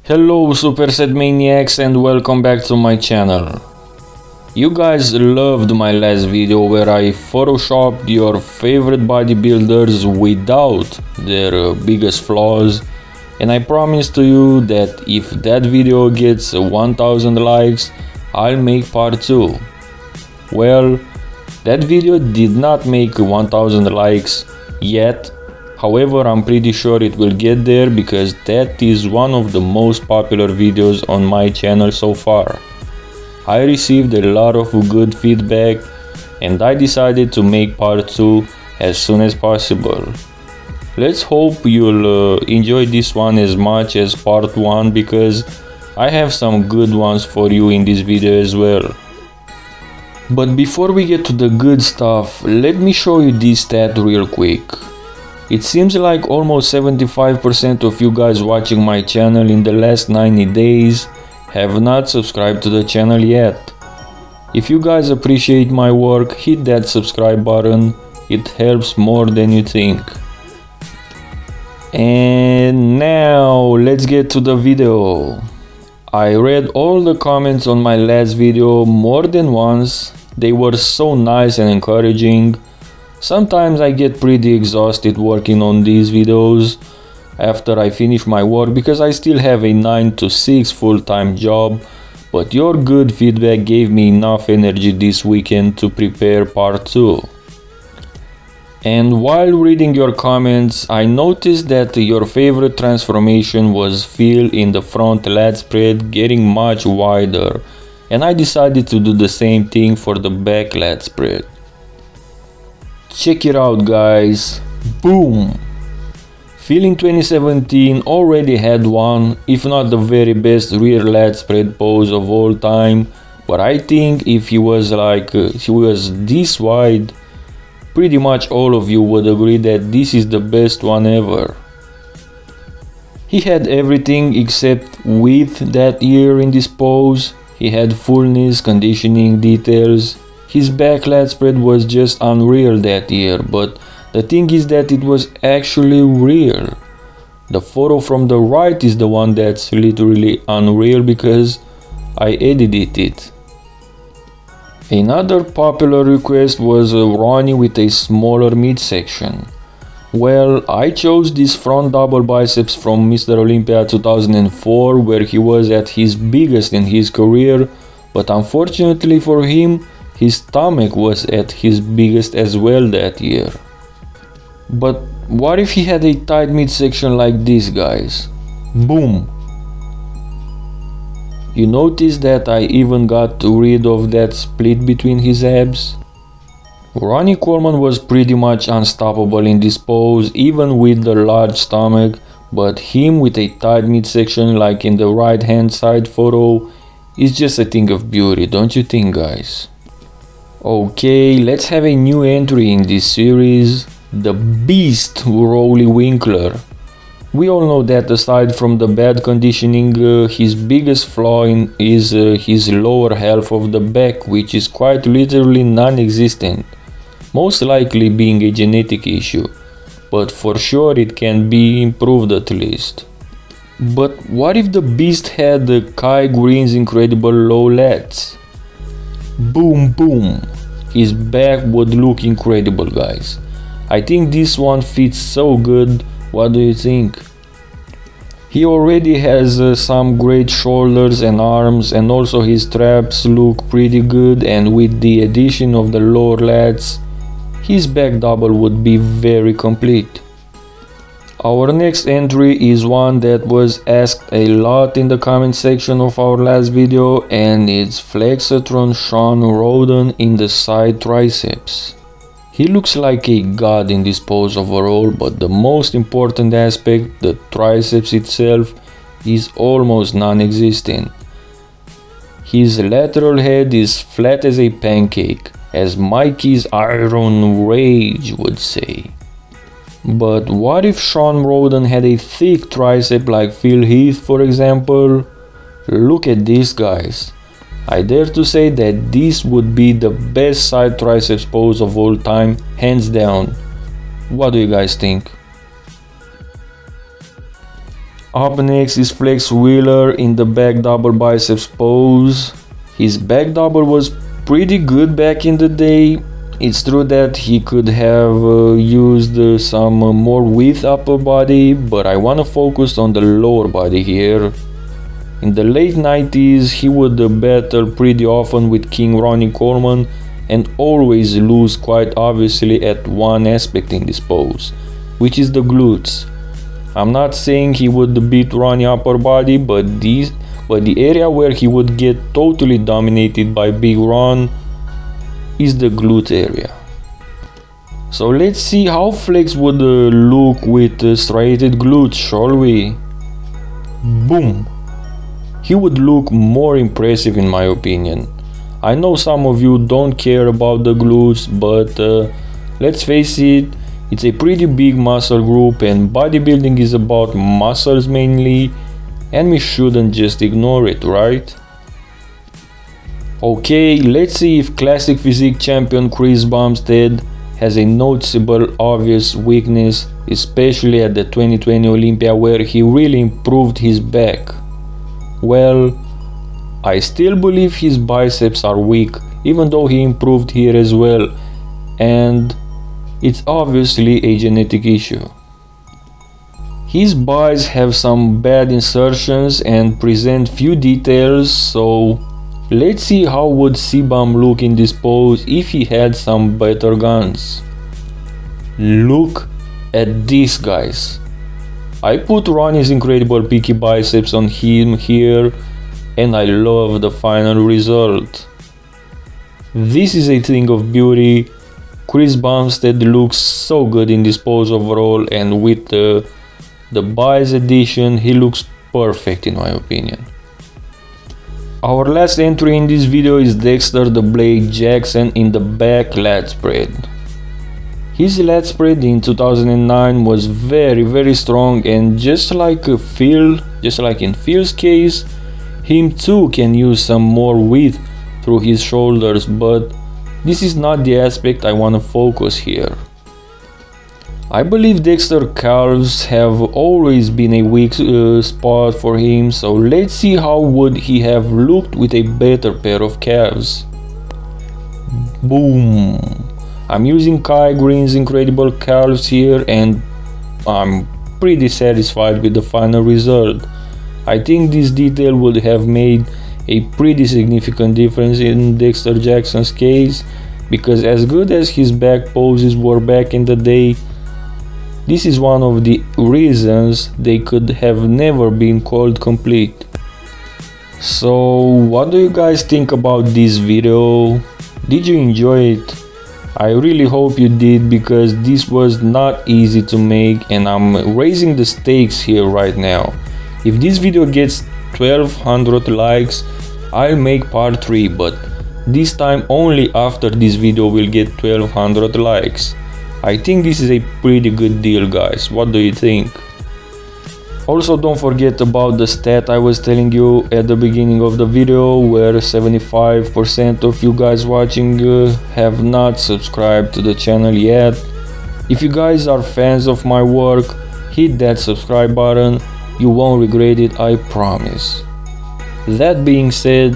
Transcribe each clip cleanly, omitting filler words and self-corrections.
Hello Superset Maniacs and welcome back to my channel. You guys loved my last video where I photoshopped your favorite bodybuilders without their biggest flaws, and I promised to you that if that video gets 1000 likes, I'll make part 2. Well, that video did not make 1000 likes yet. However, I'm pretty sure it will get there because that is one of the most popular videos on my channel so far. I received a lot of good feedback and I decided to make part 2 as soon as possible. Let's hope you'll enjoy this one as much as part 1 because I have some good ones for you in this video as well. But before we get to the good stuff, let me show you this stat real quick. It seems like almost 75% of you guys watching my channel in the last 90 days have not subscribed to the channel yet. If you guys appreciate my work, hit that subscribe button, it helps more than you think. And now let's get to the video. I read all the comments on my last video more than once. They were so nice and encouraging. Sometimes I get pretty exhausted working on these videos after I finish my work because I still have a 9 to 6 full-time job, but your good feedback gave me enough energy this weekend to prepare part 2. And while reading your comments, I noticed that your favorite transformation was Phil in the front lat spread getting much wider, and I decided to do the same thing for the back lat spread. Check it out guys, boom! Phil in 2017 already had one, if not the very best rear lat spread pose of all time, but I think if he was this wide, pretty much all of you would agree that this is the best one ever. He had everything except width that year in this pose. He had fullness, conditioning, details. His back lat spread was just unreal that year, but the thing is that it was actually real. The photo from the right is the one that's literally unreal because I edited it. Another popular request was Ronnie with a smaller midsection. Well, I chose this front double biceps from Mr. Olympia 2004 where he was at his biggest in his career, but unfortunately for him, his stomach was at his biggest as well that year. But what if he had a tight midsection like this, guys? Boom! You notice that I even got rid of that split between his abs? Ronnie Coleman was pretty much unstoppable in this pose even with the large stomach, but him with a tight midsection like in the right hand side photo is just a thing of beauty, don't you think guys? Okay, let's have a new entry in this series, the Beast Roelly Winkler. We all know that aside from the bad conditioning, his biggest flaw is his lower half of the back, which is quite literally non-existent, most likely being a genetic issue, but for sure it can be improved at least. But what if the Beast had Kai Green's incredible low lats? Boom boom, his back would look incredible guys. I think this one fits so good, what do you think? He already has some great shoulders and arms, and also his traps look pretty good, and with the addition of the lower lats, his back double would be very complete. Our next entry is one that was asked a lot in the comment section of our last video, and it's Flexatron Shawn Rhoden in the side triceps. He looks like a god in this pose overall, but the most important aspect, the triceps itself, is almost non-existent. His lateral head is flat as a pancake, as Mikey's Iron Rage would say. But what if Shawn Rhoden had a thick tricep like Phil Heath for example? Look at this guys. I dare to say that this would be the best side triceps pose of all time, hands down. What do you guys think? Up next is Flex Wheeler in the back double biceps pose. His back double was pretty good back in the day. It's true that he could have used some more width upper body, but I wanna focus on the lower body here. In the late 90s, he would battle pretty often with King Ronnie Coleman and always lose quite obviously at one aspect in this pose, which is the glutes. I'm not saying he would beat Ronnie upper body, but the area where he would get totally dominated by Big Ron is the glute area. So let's see how Flex would look with striated glutes, shall we? Boom! He would look more impressive in my opinion. I know some of you don't care about the glutes, but let's face it, it's a pretty big muscle group and bodybuilding is about muscles mainly, and we shouldn't just ignore it, right? Okay, let's see if classic physique champion Chris Bumstead has a noticeable obvious weakness, especially at the 2020 Olympia where he really improved his back. Well, I still believe his biceps are weak, even though he improved here as well, and it's obviously a genetic issue. His buys have some bad insertions and present few details, so let's see how would C-Bum look in this pose if he had some better guns. Look at this, guys. I put Ronnie's incredible peaky biceps on him here, and I love the final result. This is a thing of beauty. Chris Bumstead looks so good in this pose overall, and with the bias addition, he looks perfect in my opinion. Our last entry in this video is Dexter the Blade Jackson in the back lat spread. His lat spread in 2009 was very strong, and just like in Phil's case, him too can use some more width through his shoulders, but this is not the aspect I want to focus here. I believe Dexter calves have always been a weak spot for him, so let's see how would he have looked with a better pair of calves. Boom! I'm using Kai Green's incredible calves here, and I'm pretty satisfied with the final result. I think this detail would have made a pretty significant difference in Dexter Jackson's case, because as good as his back poses were back in the day, this is one of the reasons they could have never been called complete. So what do you guys think about this video? Did you enjoy it? I really hope you did, because this was not easy to make and I'm raising the stakes here right now. If this video gets 1200 likes, I'll make part 3, but this time only after this video will get 1200 likes. I think this is a pretty good deal, guys. What do you think? Also, don't forget about the stat I was telling you at the beginning of the video, where 75% of you guys watching have not subscribed to the channel yet. If you guys are fans of my work, hit that subscribe button. You won't regret it, I promise. That being said,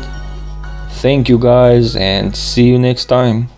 thank you guys and see you next time.